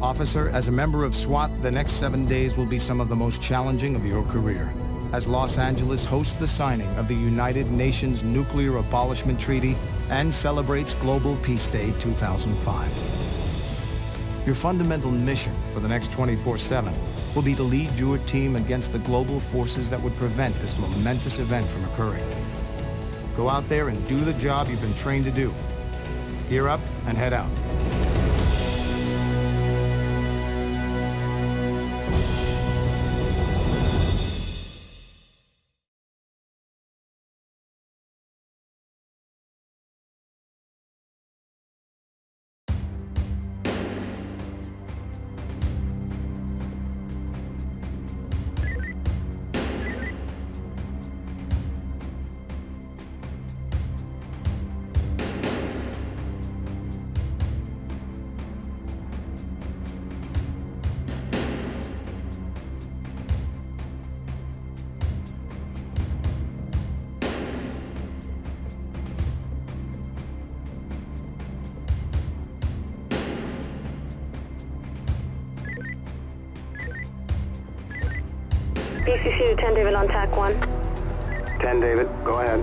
Officer, as a member of SWAT, the next 7 days will be some of the most challenging of your career, as Los Angeles hosts the signing of the United Nations Nuclear Abolishment Treaty and celebrates Global Peace Day 2005. Your fundamental mission for the next 24/7 will be to lead your team against the global forces that would prevent this momentous event from occurring. Go out there and do the job you've been trained to do. Gear up and head out. BCC to 10 David on TAC 1. 10 David, go ahead.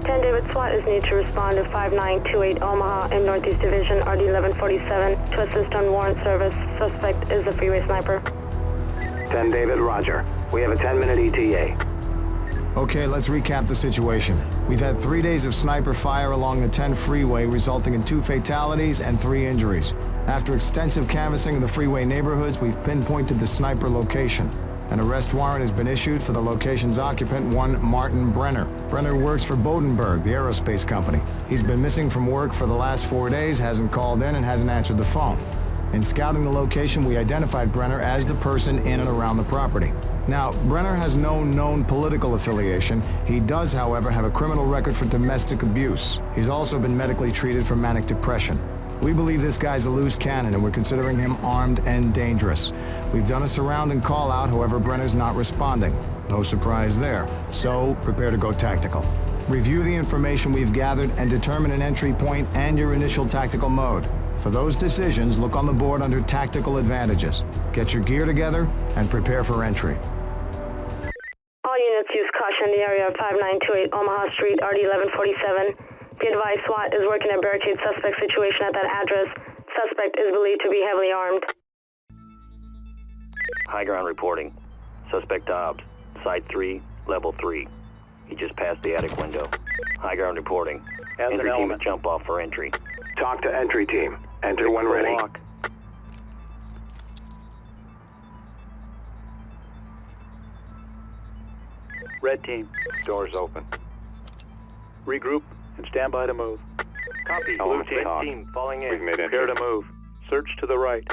10 David, SWAT is needed to respond to 5928 Omaha and Northeast Division, RD 1147, to assist on warrant service. Suspect is a freeway sniper. 10 David, roger. We have a 10-minute ETA. Okay, let's recap the situation. We've had 3 days of sniper fire along the 10 freeway, resulting in 2 fatalities and 3 injuries. After extensive canvassing of the freeway neighborhoods, we've pinpointed the sniper location. An arrest warrant has been issued for the location's occupant, one Martin Brenner. Brenner works for Bodenberg, the aerospace company. He's been missing from work for the last 4 days, hasn't called in, and hasn't answered the phone. In scouting the location, we identified Brenner as the person in and around the property. Now, Brenner has no known political affiliation. He does, however, have a criminal record for domestic abuse. He's also been medically treated for manic depression. We believe this guy's a loose cannon, and we're considering him armed and dangerous. We've done a surround and call out, however, Brenner's not responding. No surprise there. So, prepare to go tactical. Review the information we've gathered and determine an entry point and your initial tactical mode. For those decisions, look on the board under Tactical Advantages. Get your gear together and prepare for entry. All units use caution in the area of 5928 Omaha Street, RD 1147. Be advised, SWAT is working a barricade suspect situation at that address. Suspect is believed to be heavily armed. High ground reporting. Suspect Dobbs, side 3, level 3. He just passed the attic window. High ground reporting. Entry team at jump off for entry. Talk to entry team. Enter when ready. Lock. Red team, doors open. Regroup and stand by to move. Copy. Blue Elements team. talk. Team falling in. We've made entry. Prepare to move. Search to the right.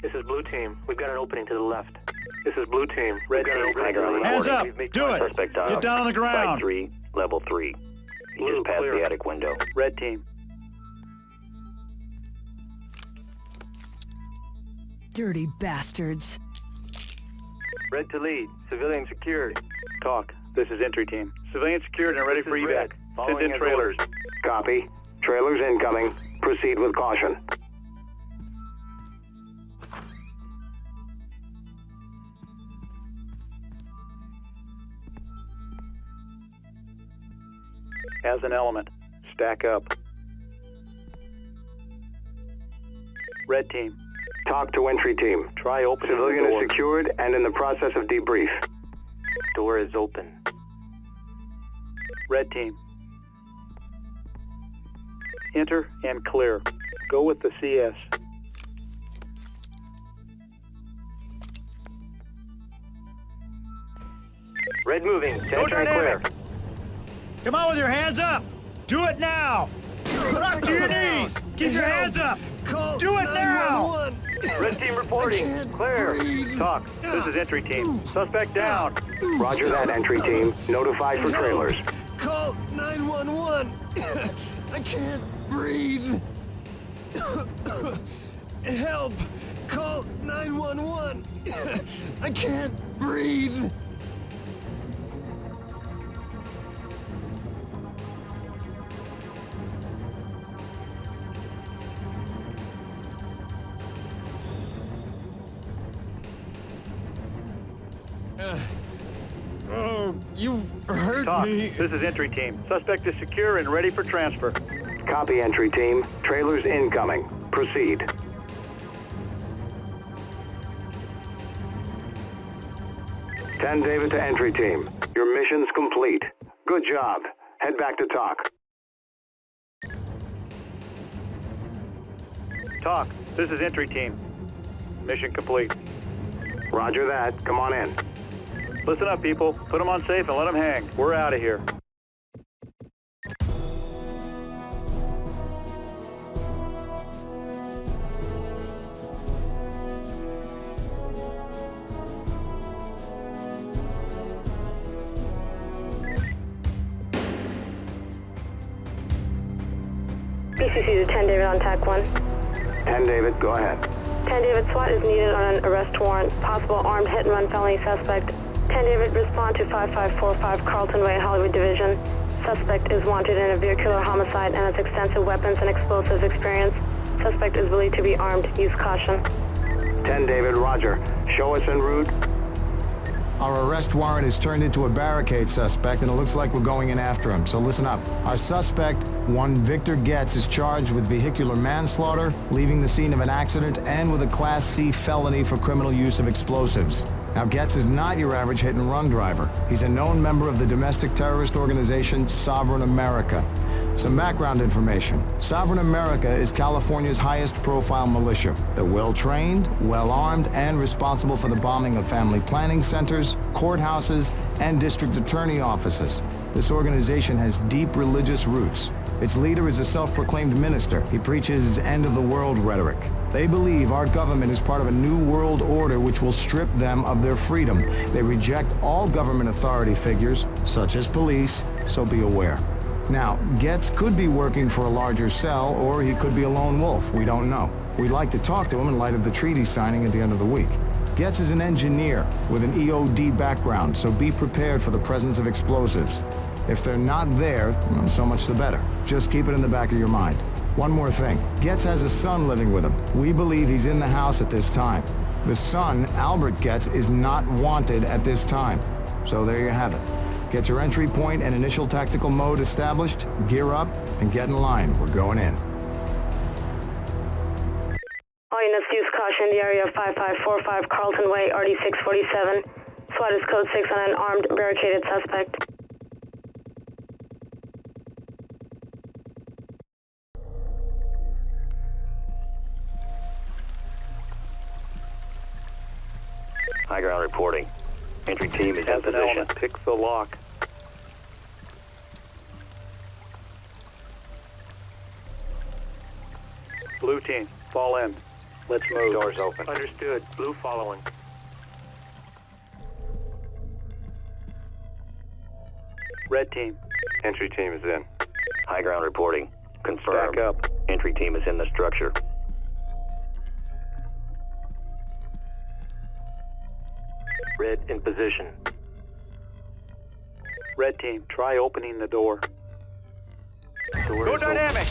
This is blue team. We've got an opening to the left. This is blue team. Red team. High ground Hands reporting. up! Do it! Suspect Dobbs, Get down on the side ground! 3, level 3. He Blue, just passed clear. the attic window. Red team. Dirty bastards. Red to lead. Civilian secured. Talk. This is entry team. Civilian secured and ready for evac. Send in trailers. Copy. Trailers incoming. Proceed with caution. As an element. Stack up. Red team. Talk to entry team. Try opening Civilian the is door. secured and in the process of debrief. Door is open. Red team. Enter and clear. Go with the CS. Red moving. Go Enter and clear. dynamic! Come on with your hands up! Do it now! Drop to your knees! Get your hands up! Do it now! Red team reporting. Clear. Talk. This is entry team. Suspect down. Roger that, entry team. Notify for trailers. Call 911. I can't breathe. Help. Call 911. I can't breathe. Oh, you hurt Talk. me. This is entry team. Suspect is secure and ready for transfer. Copy, entry team. Trailers incoming. Proceed. Ten David to entry team. Your mission's complete. Good job. Head back to talk. Talk. This is entry team. Mission complete. Roger that. Come on in. Listen up, people. Put them on safe and let them hang. We're out of here. BCC to 10 David on TAC 1. 10 David, go ahead. 10 David, SWAT is needed on an arrest warrant. Possible armed hit-and-run felony suspect. 10 David, respond to 5545 Carlton Way, Hollywood Division. Suspect is wanted in a vehicular homicide and has extensive weapons and explosives experience. Suspect is believed to be armed. Use caution. 10 David, roger. Show us en route. Our arrest warrant is turned into a barricade suspect, and it looks like we're going in after him, so listen up. Our suspect, one Victor Getz, is charged with vehicular manslaughter, leaving the scene of an accident, and with a Class C felony for criminal use of explosives. Now, Getz is not your average hit-and-run driver. He's a known member of the domestic terrorist organization Sovereign America. Some background information. Sovereign America is California's highest-profile militia. They're well-trained, well-armed, and responsible for the bombing of family planning centers, courthouses, and district attorney offices. This organization has deep religious roots. Its leader is a self-proclaimed minister. He preaches end-of-the-world rhetoric. They believe our government is part of a new world order which will strip them of their freedom. They reject all government authority figures, such as police, so be aware. Now, Getz could be working for a larger cell, or he could be a lone wolf. We don't know. We'd like to talk to him in light of the treaty signing at the end of the week. Getz is an engineer with an EOD background, so be prepared for the presence of explosives. If they're not there, well, so much the better. Just keep it in the back of your mind. One more thing. Getz has a son living with him. We believe he's in the house at this time. The son, Albert Getz, is not wanted at this time. So there you have it. Get your entry point and initial tactical mode established, gear up, and get in line. We're going in. All units use caution in the area of 5545 Carlton Way, RD 647. SWAT is code 6 on an armed, barricaded suspect. High ground reporting. Entry team is in position. Pick the lock. Blue team, fall in. Let's move. Doors open. Understood. Blue following. Red team. Entry team is in. High ground reporting. Confirmed. Back up. Entry team is in the structure. Red in position. Red team, try opening the door. Go dynamic!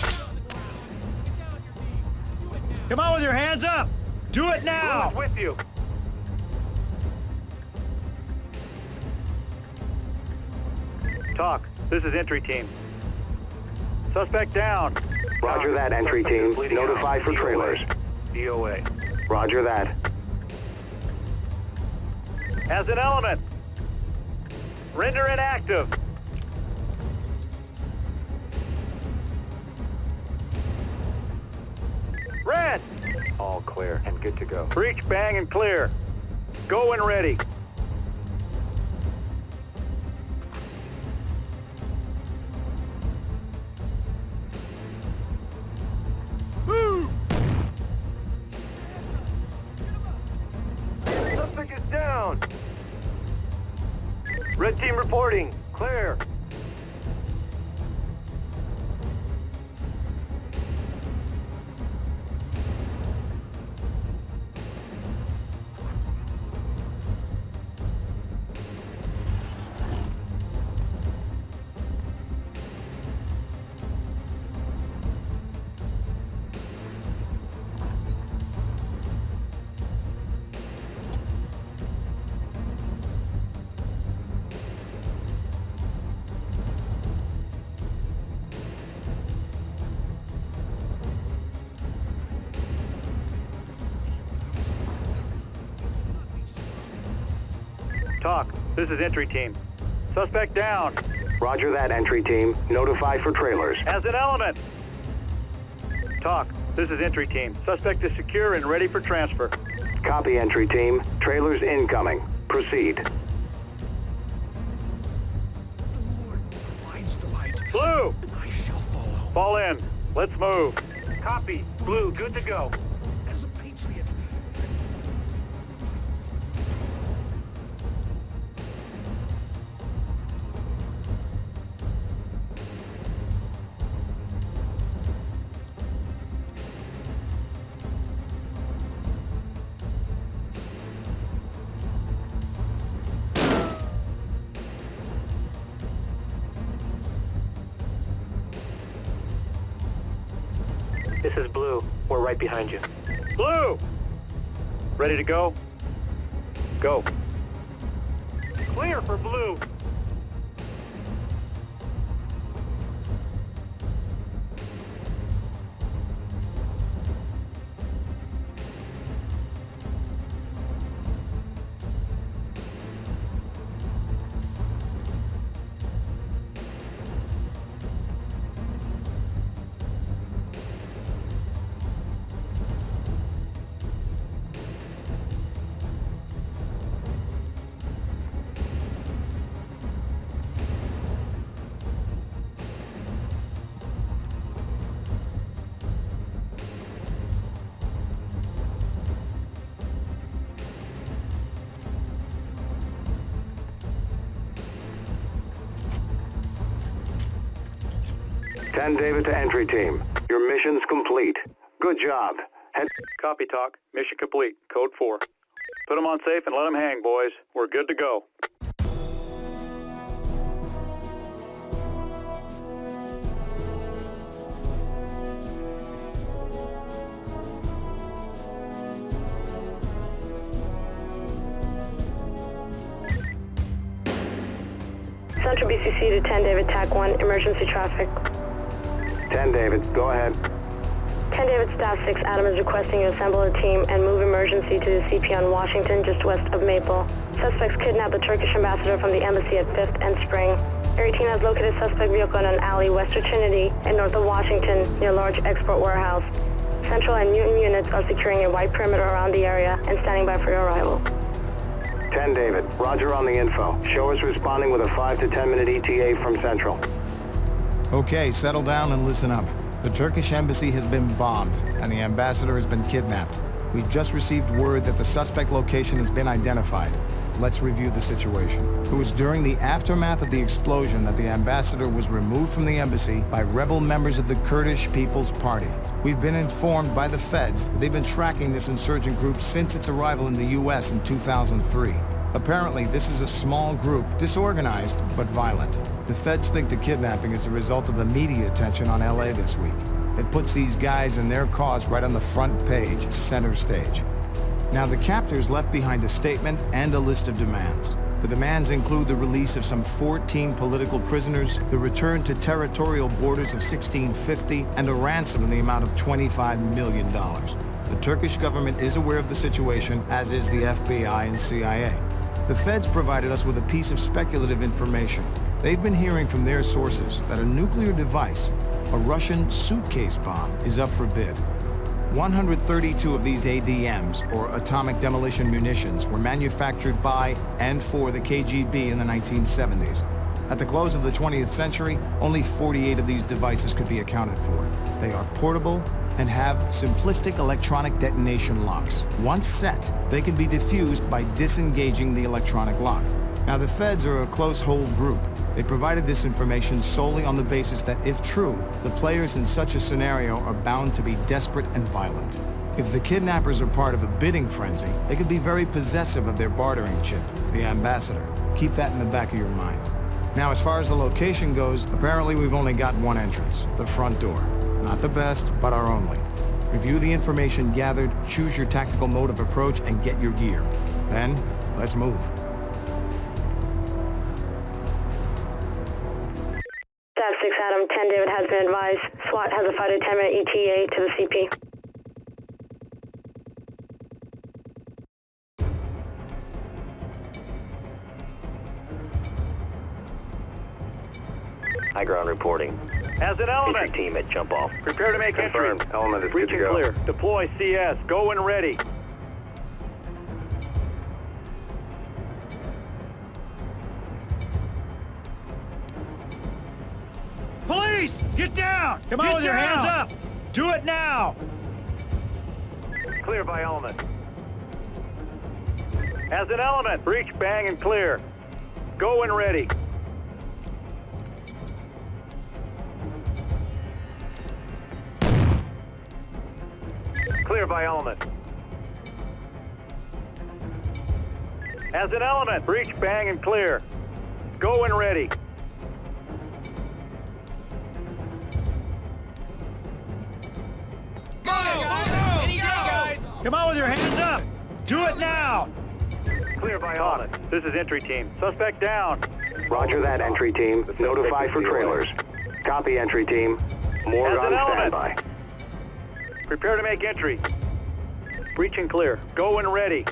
Come on with your hands up! Do it now! Blue is with you. Talk. This is entry team. Suspect down. Roger that, entry team. Notify for trailers. DOA. Roger that. As an element. Render inactive. Red. All clear and good to go. Breach, bang, and clear. Go and ready. Move! Suspect is down. Red team reporting. Clear. Talk, this is entry team. Suspect down. Roger that, entry team. Notify for trailers. As an element. Talk, this is entry team. Suspect is secure and ready for transfer. Copy, entry team. Trailers incoming. Proceed. Blue! Fall in. Let's move. Copy. Blue, good to go. This is Blue. We're right behind you. Blue! Ready to go? Go. Clear for Blue. David to entry team. Your mission's complete. Good job. Copy, Talk. Mission complete. Code 4. Put them on safe and let them hang, boys. We're good to go. Central BCC to 10 David, TAC 1, emergency traffic. 10 David, go ahead. 10 David, Staff 6, Adam is requesting you assemble a team and move emergency to the CP on Washington, just west of Maple. Suspects kidnapped the Turkish ambassador from the embassy at 5th and Spring. Area team has located suspect vehicle in an alley west of Trinity and north of Washington near large export warehouse. Central and Newton units are securing a wide perimeter around the area and standing by for your arrival. 10 David, Roger on the info. Show us responding with a 5 to 10 minute ETA from Central. Okay, settle down and listen up. The Turkish embassy has been bombed, and the ambassador has been kidnapped. We've just received word that the suspect location has been identified. Let's review the situation. It was during the aftermath of the explosion that the ambassador was removed from the embassy by rebel members of the Kurdish People's Party. We've been informed by the feds that they've been tracking this insurgent group since its arrival in the U.S. in 2003. Apparently, this is a small group, disorganized but violent. The feds think the kidnapping is a result of the media attention on LA this week. It puts these guys and their cause right on the front page, center stage. Now, the captors left behind a statement and a list of demands. The demands include the release of some 14 political prisoners, the return to territorial borders of 1650, and a ransom in the amount of $25 million. The Turkish government is aware of the situation, as is the FBI and CIA. The feds provided us with a piece of speculative information. They've been hearing from their sources that a nuclear device, a Russian suitcase bomb, is up for bid. 132 of these ADMs, or atomic demolition munitions, were manufactured by and for the KGB in the 1970s. At the close of the 20th century, only 48 of these devices could be accounted for. They are portable and have simplistic electronic detonation locks. Once set, they can be defused by disengaging the electronic lock. Now, the feds are a close-hold group. They provided this information solely on the basis that, if true, the players in such a scenario are bound to be desperate and violent. If the kidnappers are part of a bidding frenzy, they could be very possessive of their bartering chip, the ambassador. Keep that in the back of your mind. Now, as far as the location goes, apparently we've only got one entrance, the front door. Not the best, but our only. Review the information gathered, choose your tactical mode of approach, and get your gear. Then, let's move. Staff 6 Adam, 10 David has been advised. SWAT has a 5 to 10 minute ETA to the CP. High ground reporting. As an element, Entry team at jump off. prepare to make entry. Confirmed. Element is good Reach to and go. clear. Deploy CS. Go and ready. Police! Get down! Come on with your hands up! Do it now! Clear by element. As an element, breach, bang, and clear. Go and ready. Clear by element. As an element, breach, bang, and clear. Go and ready. Come on with your hands up! Do it now! Clear by element. This is entry team. Suspect down. Roger that, entry team. Notify for trailers. Copy, entry team. Morgue As on an element. standby. Prepare to make entry. Breach and clear. Go and ready.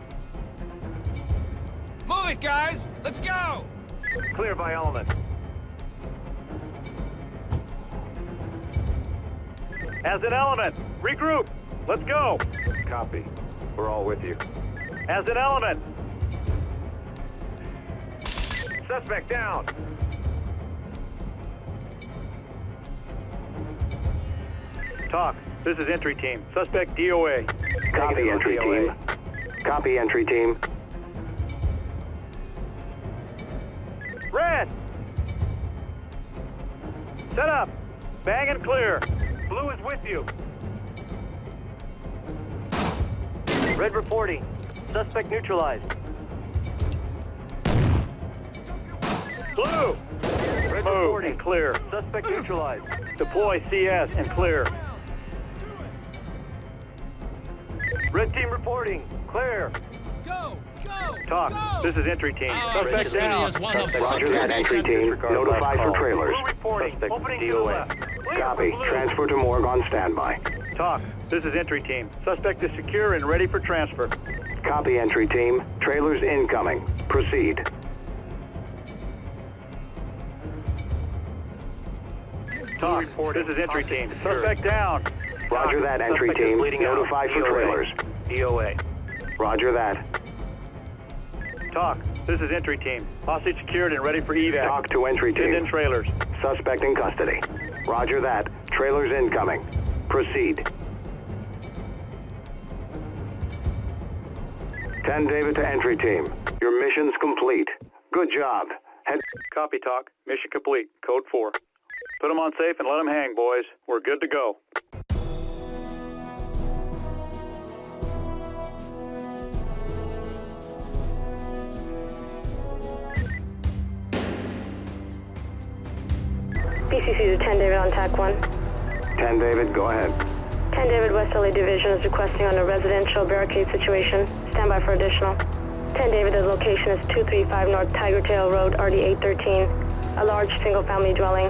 Move it, guys! Let's go! Clear by element. As an element, regroup. Let's go. Copy. We're all with you. As an element. Suspect down. Talk. This is entry team. Suspect DOA. Copy, Negative on entry DOA. team. Copy, entry team. Red. Set up. Bang and clear. Blue is with you. Red reporting. Suspect neutralized. Blue. Red reporting. Clear. Suspect neutralized. Deploy CS and clear. Red team reporting. Clear. Go! Go! Talk. Go! This is entry team. Oh, Suspect this down. really is one of Roger that, entry team. Notify for trailers. Blue reporting. Suspect Opening to the DOA. left. Clear Copy. for blue. Transfer to morgue on standby. Talk. This is entry team. Suspect is secure and ready for transfer. Copy, entry team. Trailers incoming. Proceed. Talk. This is entry team. Suspect down. Roger that, entry Suspect is team. bleeding out. Notify for DOA. trailers. DOA. Roger that. Talk. This is entry team. Hostage secured and ready for evac. Talk to entry Send in team. trailers. Suspect in custody. Roger that. Trailers incoming. Proceed. 10 David to entry team. Your mission's complete. Good job. Head... Copy, Talk. Mission complete. Code 4. Put them on safe and let them hang, boys. We're good to go. PCC to 10 David on TAC 1. 10 David, go ahead. 10 David West LA Division is requesting on a residential barricade situation. Stand by for additional. 10 David, the location is 235 North Tiger Tail Road, RD 813. A large single-family dwelling.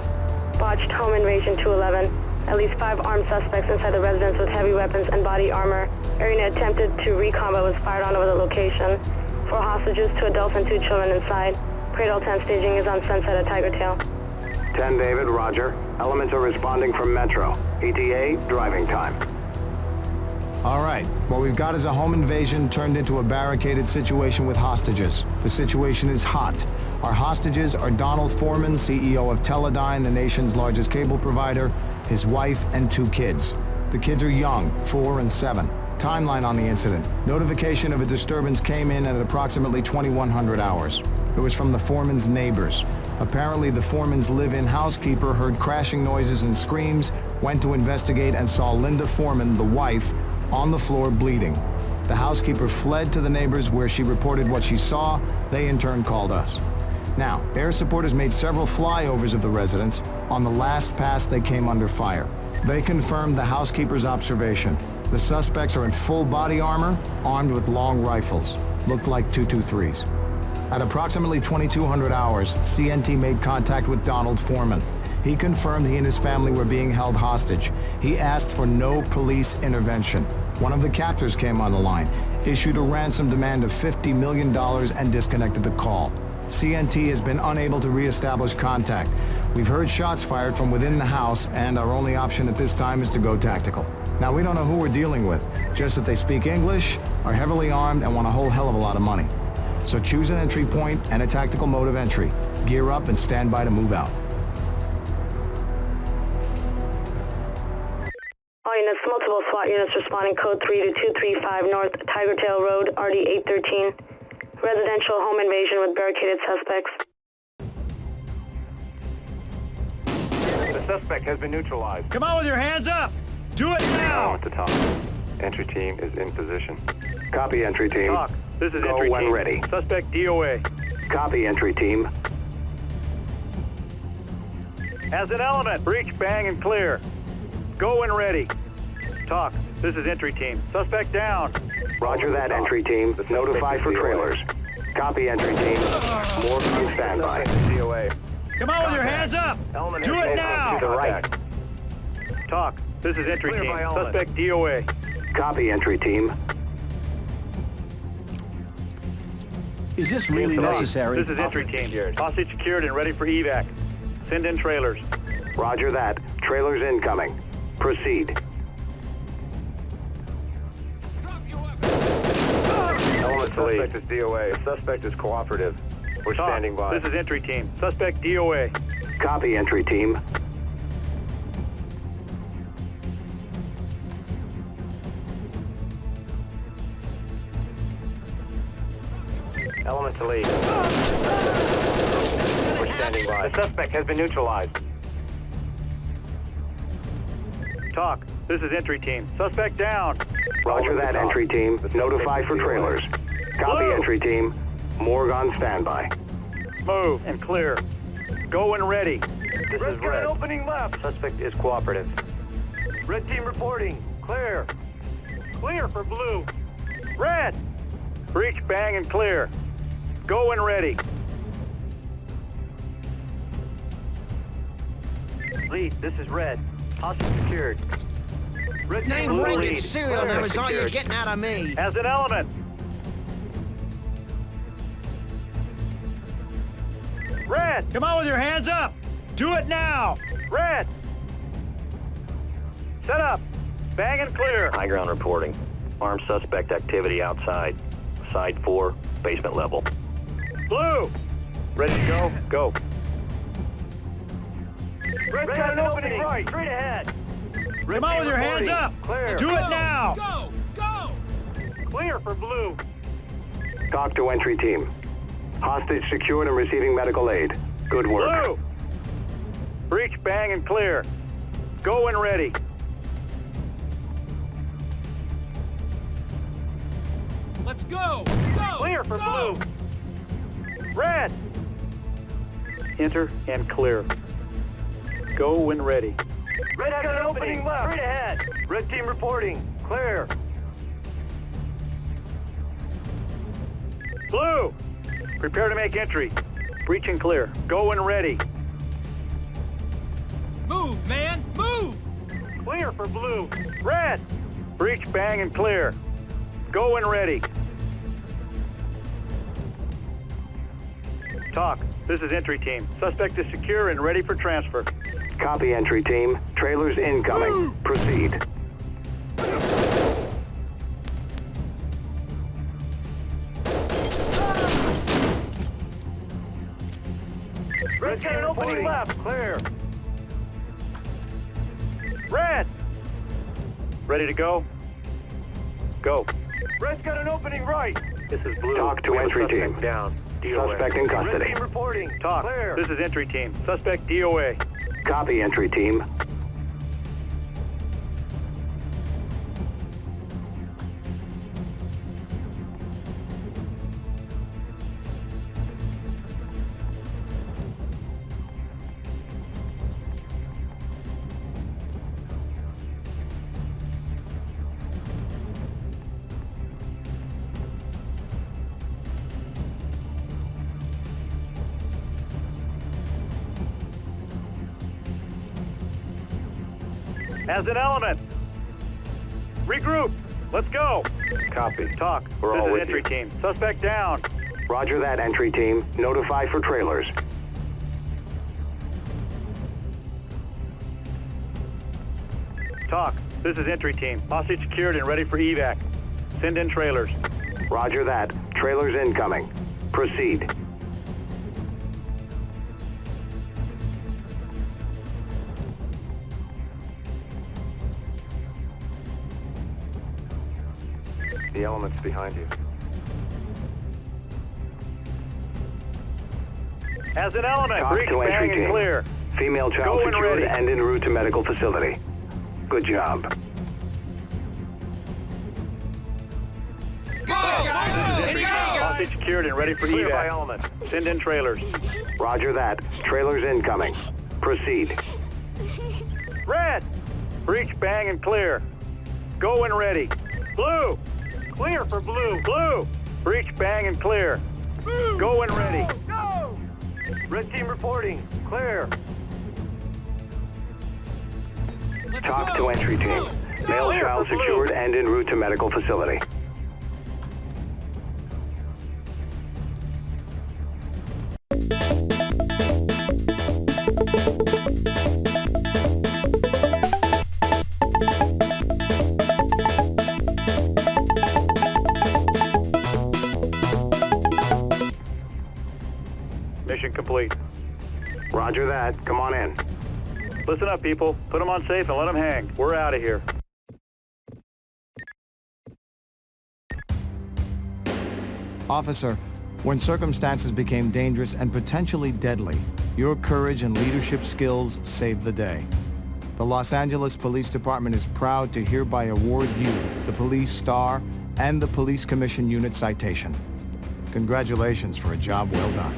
Botched home invasion 211. At least 5 armed suspects inside the residence with heavy weapons and body armor. Area attempted to recon but was fired on over the location. 4 hostages, 2 adults and 2 children inside. Cradle tent staging is on Sunset at Tiger Tail. 10 David, roger. Elements are responding from Metro. ETA, driving time. All right, what we've got is a home invasion turned into a barricaded situation with hostages. The situation is hot. Our hostages are Donald Foreman, CEO of Teledyne, the nation's largest cable provider, his wife, and 2 kids. The kids are young, 4 and 7. Timeline on the incident. Notification of a disturbance came in at approximately 2100 hours. It was from the Foreman's neighbors. Apparently, the Foreman's live-in housekeeper heard crashing noises and screams, went to investigate and saw Linda Foreman, the wife, on the floor bleeding. The housekeeper fled to the neighbors where she reported what she saw. They in turn called us. Now, air support has made several flyovers of the residence. On the last pass, they came under fire. They confirmed the housekeeper's observation. The suspects are in full body armor, armed with long rifles. Looked like 223s. At approximately 2200 hours, CNT made contact with Donald Foreman. He confirmed he and his family were being held hostage. He asked for no police intervention. One of the captors came on the line, issued a ransom demand of $50 million and disconnected the call. CNT has been unable to reestablish contact. We've heard shots fired from within the house, and our only option at this time is to go tactical. Now, we don't know who we're dealing with, just that they speak English, are heavily armed, and want a whole hell of a lot of money. So choose an entry point and a tactical mode of entry. Gear up and stand by to move out. All units, multiple SWAT units responding code 3 to 235 North Tiger Tail Road, RD 813. Residential home invasion with barricaded suspects. The suspect has been neutralized. Come on with your hands up! Do it now! At the top. Entry team is in position. Copy, entry team. Talk. This is Go entry when team. ready. Suspect DOA. Copy, entry team. Has an element. Breach, bang, and clear. Go when ready. Talk. This is entry team. Suspect down. Roger that, entry team. Notify for trailers. Copy, entry team. More on standby. DOA. Come on with your hands up! Do it now! To the right. Talk. This is entry Clear team. by element. Suspect DOA. Copy, entry team. Is this really Talk. necessary? This is entry team. Hostage secured and ready for evac. Send in trailers. Roger that. Trailers incoming. Proceed. Drop your weapon. Element suspect is DOA. The suspect is cooperative. We're Talk. standing by. This is entry team. Suspect DOA. Copy, entry team. Element to lead. We're standing by. The suspect has been neutralized. Talk. This is entry team. Suspect down. Roger that, entry team. Notify for trailers. Copy, Blue. entry team. Morgue on standby. Move and clear. Go when ready. This is Red. Opening left. Suspect is cooperative. Red team reporting. Clear. Clear for blue. Red. Breach, bang, and clear. Go when ready. Lead, this is Red. Hostage secured. Red team Name blue branded lead. serial Clear. numbers all you're Secured. getting out of me. Has an element. Red. Come on with your hands up! Do it now! Red. Set up. Bang and clear. High ground reporting. Armed suspect activity outside. Side 4, basement level. Blue. Ready to go? Go. Red's got an opening right. Straight ahead. Red Come on team with your hands reporting. up! Clear. Do it now! Go! Go! Clear for blue. Talk to entry team. Hostage secured and receiving medical aid. Good work. Blue. Breach, bang, and clear. Go when ready. Let's go! Go! Clear for go! blue. Red. Enter and clear. Go when ready. Red's got an opening left. Straight ahead. Red team reporting. Clear. Blue. Prepare to make entry. Breach and clear. Go when ready. Move, man! Move! Clear for blue. Red. Breach, bang, and clear. Go when ready. Talk. This is entry team. Suspect is secure and ready for transfer. Copy, entry team. Trailers incoming. Proceed. Red's got an opening left. Clear. Red. Ready to go? Go. Red's got an opening right. This is blue. Talk to entry team. Down. Suspect in custody. Red team reporting. Talk. Clear. This is entry team. Suspect DOA. Copy, entry team. Has an element. Regroup. Let's go. Copy. Talk. We're This all is with entry you. team. Suspect down. Roger that, entry team. Notify for trailers. Talk. This is entry team. Hostage secured and ready for evac. Send in trailers. Roger that. Trailers incoming. Proceed. The element's behind you. Has an element. Talk Breach to bang entry and team. clear. Female child Go when secured ready. and en route to medical facility. Good job. Hostage secured and ready for Clear by evac. element. Send in trailers. Roger that. Trailers incoming. Proceed. Red. Breach bang and clear. Go when ready. Blue. Clear for blue. Blue. Breach bang and clear. Go when ready. Go! Red team reporting. Clear. Let's Talk go. to entry team. Go. Male Clear child for blue. secured and en route to medical facility. Mission complete. Roger that. Come on in. Listen up, people. Put them on safe and let them hang. We're out of here. Officer, when circumstances became dangerous and potentially deadly, your courage and leadership skills saved the day. The Los Angeles Police Department is proud to hereby award you the Police Star and the Police Commission Unit Citation. Congratulations for a job well done.